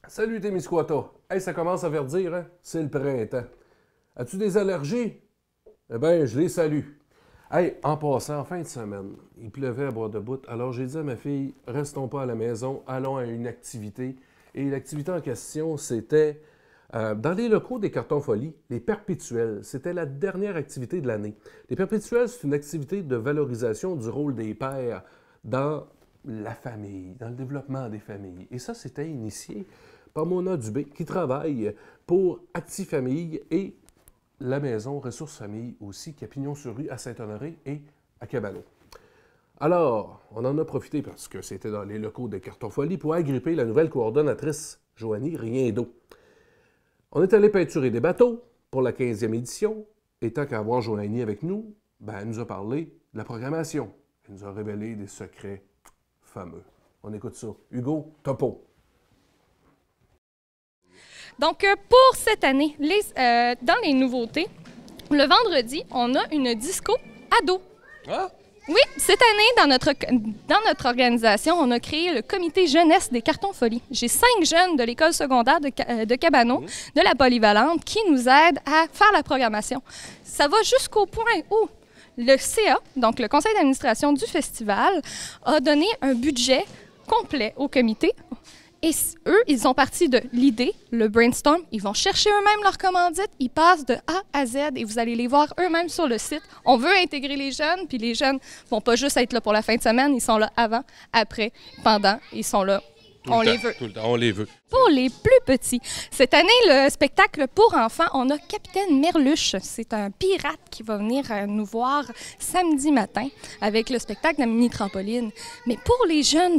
Salut Témiscouata. Hey, ça commence à verdir, hein? C'est le printemps. As-tu des allergies? Eh bien, je les salue. Hey, en passant, en fin de semaine, il pleuvait à boire de bout, alors j'ai dit à ma fille, restons pas à la maison, allons à une activité. Et l'activité en question, c'était dans les locaux des Cartons Folies, les perpétuels. C'était la dernière activité de l'année. Les perpétuels, c'est une activité de valorisation du rôle des pères dans la famille, dans le développement des familles. Et ça, c'était initié par Mona Dubé, qui travaille pour Actifamille et la maison Ressources Famille aussi, qui a pignon sur rue à Saint-Honoré et à Cabanon. Alors, on en a profité parce que c'était dans les locaux de Cartons Folies pour agripper la nouvelle coordonnatrice, Joanie Riendo. On est allé peinturer des bateaux pour la 15e édition, et tant qu'à avoir Joanie avec nous, ben, elle nous a parlé de la programmation. Elle nous a révélé des secrets fameux. On écoute ça. Hugo, topo. Donc, pour cette année, dans les nouveautés, le vendredi, on a une disco ado. Ah! Oui, cette année, dans notre organisation, on a créé le comité jeunesse des Cartons Folies. J'ai 5 jeunes de l'école secondaire de Cabanon, de la Polyvalente, qui nous aident à faire la programmation. Ça va jusqu'au point où le CA, donc le conseil d'administration du festival, a donné un budget complet au comité. Et eux, ils sont partis de l'idée, le brainstorm. Ils vont chercher eux-mêmes leur commandite. Ils passent de A à Z et vous allez les voir eux-mêmes sur le site. On veut intégrer les jeunes, puis les jeunes vont pas juste être là pour la fin de semaine. Ils sont là avant, après, pendant. Ils sont là. On les veut. Tout le temps, on les veut. Pour les plus petits, cette année, le spectacle pour enfants, on a Capitaine Merluche. C'est un pirate qui va venir nous voir samedi matin avec le spectacle de la mini-trampoline. Mais pour les jeunes,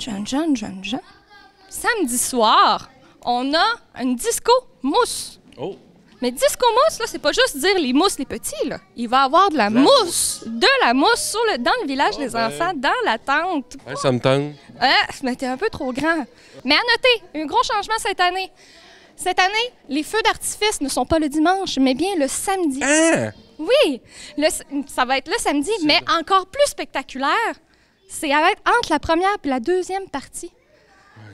samedi soir, on a une disco mousse. Oh! Mais disco mousse, là, c'est pas juste dire les mousses, les petits, là. Il va y avoir de la mousse dans le village des enfants, dans la tente. Ouais, ça me tente. Mais t'es un peu trop grand. Mais à noter, un gros changement cette année. Cette année, les feux d'artifice ne sont pas le dimanche, mais bien le samedi. Hein? Oui, ça va être le samedi, mais encore plus spectaculaire. C'est entre la première et la deuxième partie.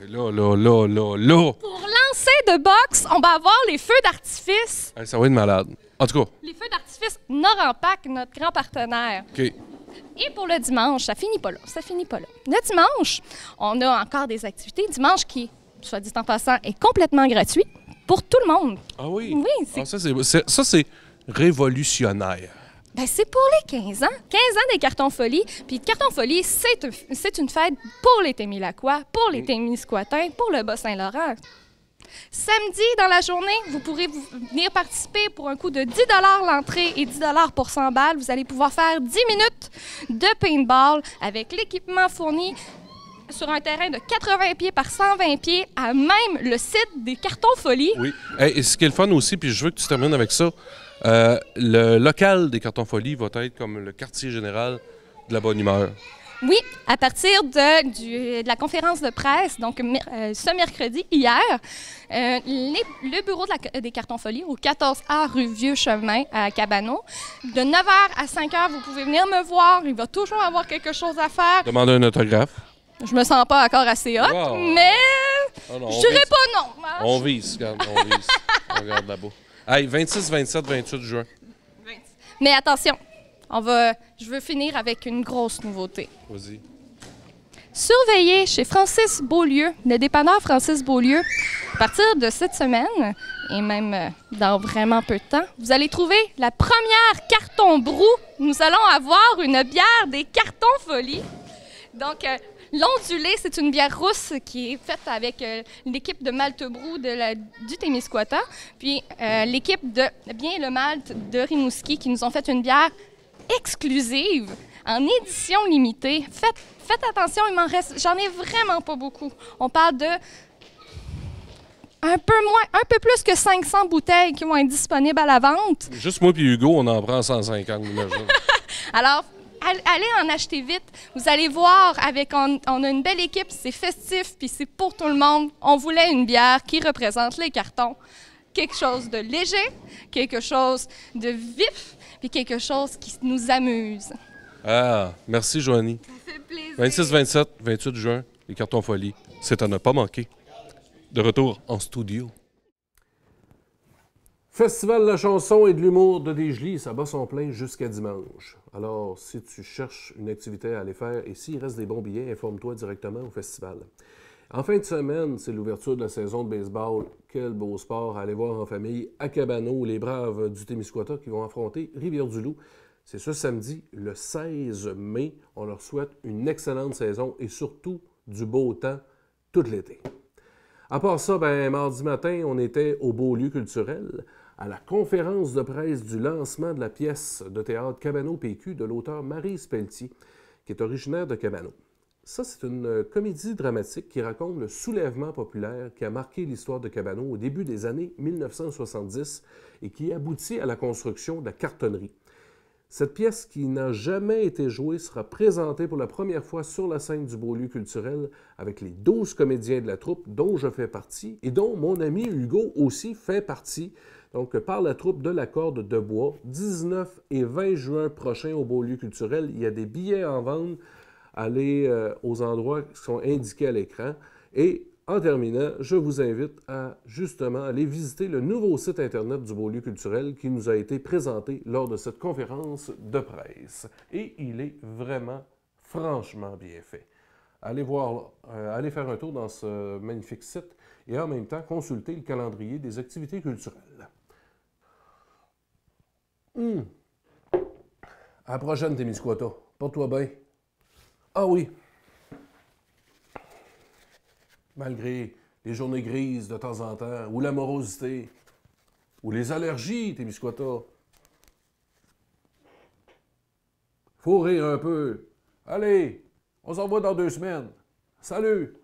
Là. Pour lancer de boxe, on va avoir les feux d'artifice. Hey, ça va être malade. En tout cas. Les feux d'artifice Norampac, notre grand partenaire. OK. Et pour le dimanche, ça finit pas là. Le dimanche, on a encore des activités. Dimanche qui, soit dit en passant, est complètement gratuit pour tout le monde. Ah oui? Oui, ça, c'est révolutionnaire. Ben, c'est pour les 15 ans. 15 ans des Cartons Folies. Puis Cartons Folies, c'est une fête pour les Témilaquois, pour les Témiscouatins, pour le Bas-Saint-Laurent. Samedi, dans la journée, vous pourrez venir participer pour un coût de 10 $ l'entrée et 10 $ pour 100 balles. Vous allez pouvoir faire 10 minutes de paintball avec l'équipement fourni sur un terrain de 80 pieds par 120 pieds à même le site des Cartons Folies. Oui. Hey, et ce qui est le fun aussi, puis je veux que tu termines avec ça, le local des Cartons Folies va être comme le quartier général de la bonne humeur. Oui, à partir de la conférence de presse, donc ce mercredi, hier, le bureau des Cartons Folies au 14A rue Vieux-Chemin à Cabanon, de 9h à 5h, vous pouvez venir me voir. Il va toujours avoir quelque chose à faire. Demander un autographe. Je me sens pas encore assez hot, mais je dirais pas non. On vise, regarde, on vise. On regarde là-bas. Hey, 26, 27, 28 juin. Mais attention, je veux finir avec une grosse nouveauté. Vas-y. Surveillez chez Francis Beaulieu, le dépanneur Francis Beaulieu. À partir de cette semaine, et même dans vraiment peu de temps, vous allez trouver la première carton brou. Nous allons avoir une bière des Cartons Folies. Donc, l'ondulé, c'est une bière rousse qui est faite avec l'équipe de Malte Brou du Témiscouata, puis l'équipe de Bien le Malte de Rimouski qui nous ont fait une bière exclusive, en édition limitée. Faites attention, j'en ai vraiment pas beaucoup. On parle de un peu plus que 500 bouteilles qui vont être disponibles à la vente. Juste moi et Hugo, on en prend 150, imagine. Alors, allez en acheter vite. Vous allez voir, on a une belle équipe, c'est festif, puis c'est pour tout le monde. On voulait une bière qui représente les cartons. Quelque chose de léger, quelque chose de vif, puis quelque chose qui nous amuse. Ah, merci Joanie. Ça fait plaisir. 26, 27, 28 juin, les Cartons Folies. C'est à ne pas manquer. de retour en studio. Festival de la chanson et de l'humour de Desjely, ça bat son plein jusqu'à dimanche. Alors, si tu cherches une activité à aller faire et s'il reste des bons billets, informe-toi directement au festival. En fin de semaine, c'est l'ouverture de la saison de baseball. Quel beau sport à aller voir en famille à Cabano, les Braves du Témiscouata qui vont affronter Rivière-du-Loup. C'est ce samedi, le 16 mai. On leur souhaite une excellente saison et surtout du beau temps tout l'été. À part ça, mardi matin, on était au Beaulieu culturel à la conférence de presse du lancement de la pièce de théâtre Cabano PQ de l'auteur Maryse Pelletier, qui est originaire de Cabano. Ça, c'est une comédie dramatique qui raconte le soulèvement populaire qui a marqué l'histoire de Cabano au début des années 1970 et qui aboutit à la construction de la cartonnerie. Cette pièce qui n'a jamais été jouée sera présentée pour la première fois sur la scène du Beaulieu culturel avec les 12 comédiens de la troupe dont je fais partie et dont mon ami Hugo aussi fait partie. Donc, par la troupe de la Corde de Bois, 19 et 20 juin prochains au Beaulieu culturel. Il y a des billets en vente. Allez aux endroits qui sont indiqués à l'écran. Et en terminant, je vous invite à justement aller visiter le nouveau site Internet du Beaulieu culturel qui nous a été présenté lors de cette conférence de presse. Et il est vraiment, franchement bien fait. Allez voir, allez faire un tour dans ce magnifique site et en même temps consulter le calendrier des activités culturelles. À la prochaine, Témiscouata. Porte-toi bien. Ah oui. Malgré les journées grises de temps en temps, ou la morosité, ou les allergies, Témiscouata. Faut rire un peu. Allez, on s'en voit dans 2 semaines. Salut!